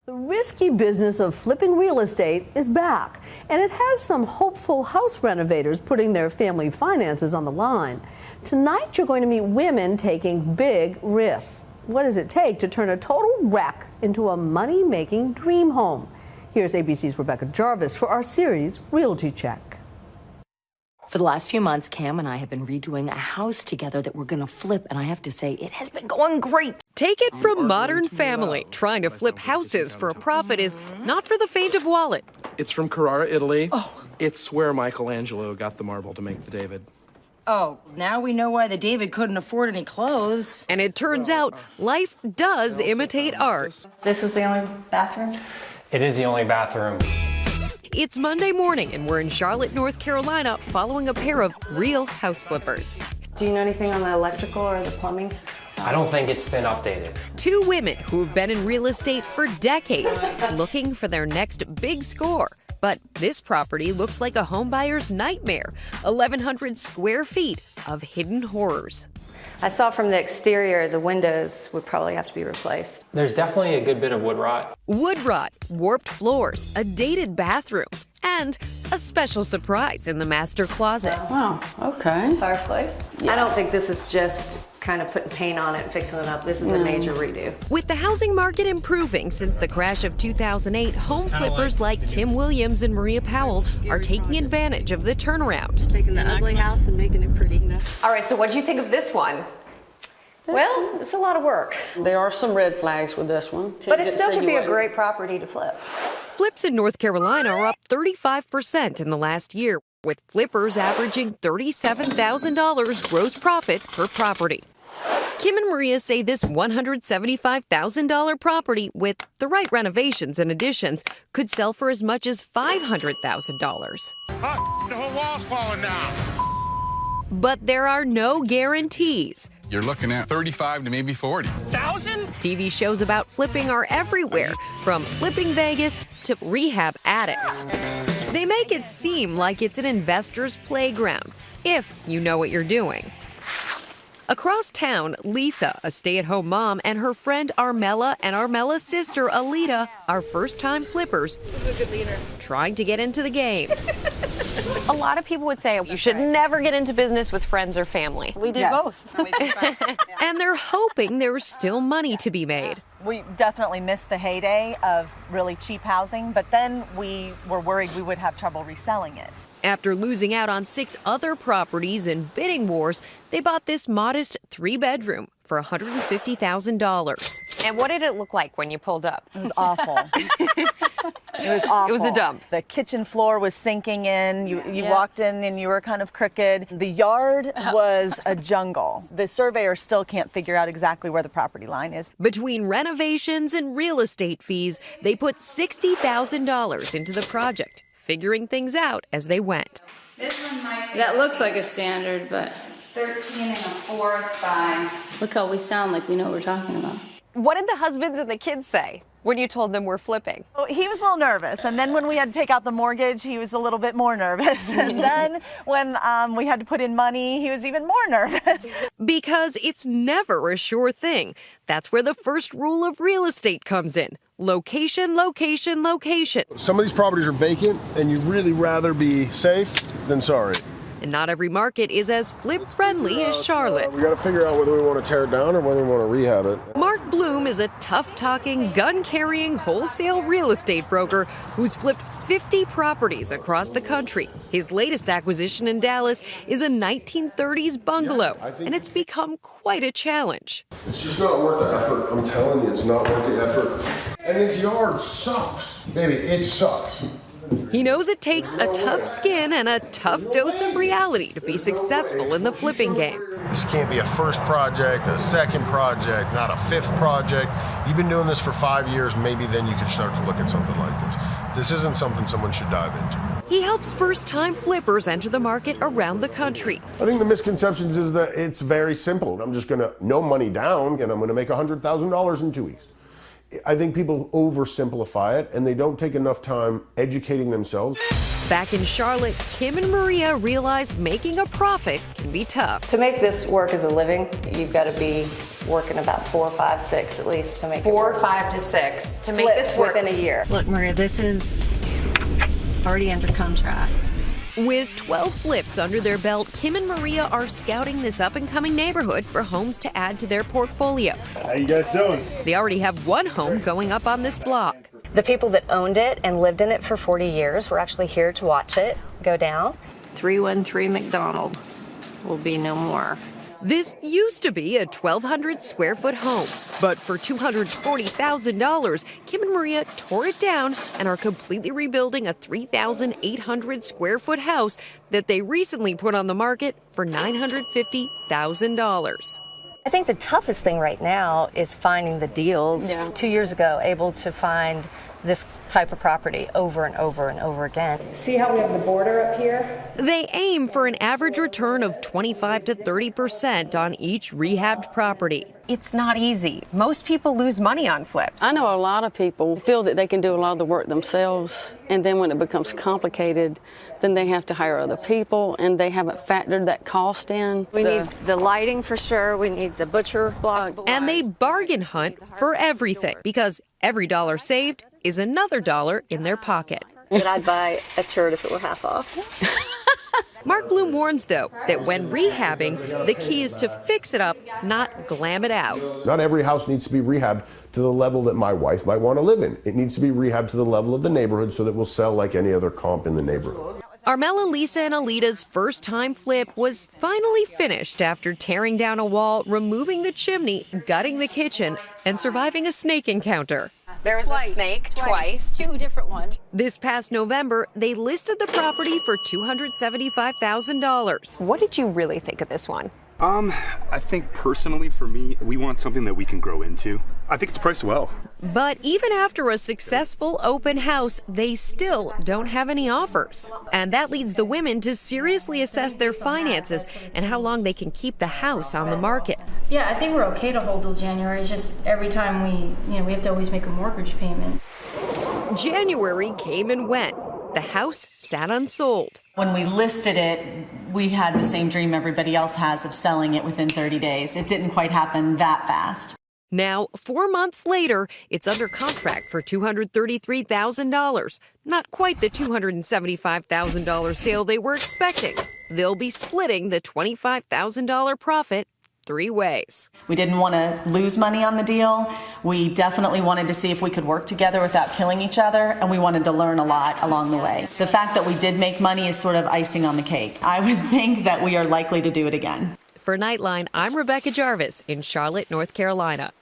The risky business of flipping real estate is back, and it has some hopeful house renovators putting their family finances on the line. Tonight, you're going to meet women taking big risks. What does it take to turn a total wreck into a money-making dream home? Here's ABC's Rebecca Jarvis for our series, Realty Check. For the last few months, Cam and I have been redoing a house together that we're going to flip, and I have to say, it has been going great. Take it from Modern Family. Trying to flip houses for a profit is not for the faint of wallet. It's from Carrara, Italy. Oh. It's where Michelangelo got the marble to make the David. Oh, now we know why the David couldn't afford any clothes. And it turns out life does imitate art. This is the only bathroom? It is the only bathroom. It's Monday morning, and we're in Charlotte, North Carolina, following a pair of real house flippers. Do you know anything on the electrical or the plumbing? I don't think it's been updated. Two women who've been in real estate for decades, looking for their next big score. But this property looks like a homebuyer's nightmare. 1,100 square feet of hidden horrors. I saw from the exterior the windows would probably have to be replaced. There's definitely a good bit of wood rot. Wood rot, warped floors, a dated bathroom, and a special surprise in the master closet. Oh, okay. Fireplace? Yeah. I don't think this is just kind of putting paint on it and fixing it up. This is a major redo. With the housing market improving since the crash of 2008, home flippers like Kim Williams and Maria Powell are taking advantage of the turnaround. Taking the ugly house and making it pretty. All right, so what do you think of this one? Well, it's a lot of work. There are some red flags with this one. But it still could be a great property to flip. Flips in North Carolina are up 35% in the last year, with flippers averaging $37,000 gross profit per property. Kim and Maria say this $175,000 property, with the right renovations and additions, could sell for as much as $500,000. The whole wall's falling down. But there are no guarantees. You're looking at 35 to maybe 40,000? TV shows about flipping are everywhere, from Flipping Vegas to Rehab Addicts. They make it seem like it's an investor's playground, if you know what you're doing. Across town, Lisa, a stay-at-home mom, and her friend Armella and Armella's sister Alita are first-time flippers trying to get into the game. A lot of people would say you should never get into business with friends or family. We did both. And they're hoping there's still money to be made. We definitely missed the heyday of really cheap housing, but then we were worried we would have trouble reselling it. After losing out on 6 other properties in bidding wars, they bought this modest 3-bedroom for $150,000. And what did it look like when you pulled up? It was awful. It was awful. It was a dump. The kitchen floor was sinking in. You walked in and you were kind of crooked. The yard was a jungle. The surveyor still can't figure out exactly where the property line is. Between renovations and real estate fees, they put $60,000 into the project, figuring things out as they went. This one might be That looks like a standard, but it's 13 1/4 by. look how we sound like we know what we're talking about. What did the husbands and the kids say when you told them we're flipping? Oh, he was a little nervous, and then when we had to take out the mortgage, he was a little bit more nervous. And then when we had to put in money, he was even more nervous. Because it's never a sure thing. That's where the first rule of real estate comes in. Location, location, location. Some of these properties are vacant, and you'd really rather be safe than sorry. And not every market is as flip-friendly as Charlotte. We got to figure out whether we want to tear it down or whether we want to rehab it. Mark Bloom is a tough-talking, gun-carrying wholesale real estate broker who's flipped 50 properties across the country. His latest acquisition in Dallas is a 1930s bungalow, and it's become quite a challenge. It's just not worth the effort. I'm telling you, it's not worth the effort. And this yard sucks. Baby, it sucks. He knows it takes a tough skin and a tough dose of reality to be successful in the flipping game. This can't be a first project, a second project, not a 5th project. You've been doing this for 5 years, maybe then you could start to look at something like this. This isn't something someone should dive into. He helps first-time flippers enter the market around the country. I think the misconceptions is that it's very simple. I'm just gonna, no money down, and I'm gonna make $100,000 in 2 weeks. I think people oversimplify it, and they don't take enough time educating themselves. Back in Charlotte, Kim and Maria realize making a profit can be tough. To make this work as a living, you've got to be working about 4, 5, 6 at least to make 4, it work. 5 to 6 to make Flips this work within a year. Look, Maria, this is already under contract. With 12 flips under their belt, Kim and Maria are scouting this up-and-coming neighborhood for homes to add to their portfolio. How you guys doing? They already have one home going up on this block. The people that owned it and lived in it for 40 years were actually here to watch it go down. 313 McDonald will be no more. This used to be a 1,200 square foot home, but for $240,000, Kim and Maria tore it down and are completely rebuilding a 3,800 square foot house that they recently put on the market for $950,000. I think the toughest thing right now is finding the deals. 2 years ago, able to find this type of property over and over and over again. See how we have the border up here? They aim for an average return of 25 to 30% on each rehabbed property. It's not easy. Most people lose money on flips. I know a lot of people feel that they can do a lot of the work themselves, and then when it becomes complicated, then they have to hire other people, and they haven't factored that cost in. We need the lighting for sure. We need the butcher block. And they bargain hunt for everything because every dollar saved is another dollar in their pocket. But I'd buy a turd if it were half off. Mark Bloom warns, though, that when rehabbing, the key is to fix it up, not glam it out. Not every house needs to be rehabbed to the level that my wife might want to live in. It needs to be rehabbed to the level of the neighborhood so that we'll sell like any other comp in the neighborhood. Armella, Lisa, and Alita's first-time flip was finally finished after tearing down a wall, removing the chimney, gutting the kitchen, and surviving a snake encounter. There was a snake twice. 2 different ones. This past November, they listed the property for $275,000. What did you really think of this one? I think personally for me, we want something that we can grow into. I think it's priced well. But even after a successful open house, they still don't have any offers. And that leads the women to seriously assess their finances and how long they can keep the house on the market. Yeah, I think we're okay to hold till January. It's just every time we have to always make a mortgage payment. January came and went. The house sat unsold. When we listed it, we had the same dream everybody else has of selling it within 30 days. It didn't quite happen that fast. Now, 4 months later, it's under contract for $233,000. Not quite the $275,000 sale they were expecting. They'll be splitting the $25,000 profit 3 ways. We didn't want to lose money on the deal. We definitely wanted to see if we could work together without killing each other, and we wanted to learn a lot along the way. The fact that we did make money is sort of icing on the cake. I would think that we are likely to do it again. For Nightline, I'm Rebecca Jarvis in Charlotte, North Carolina.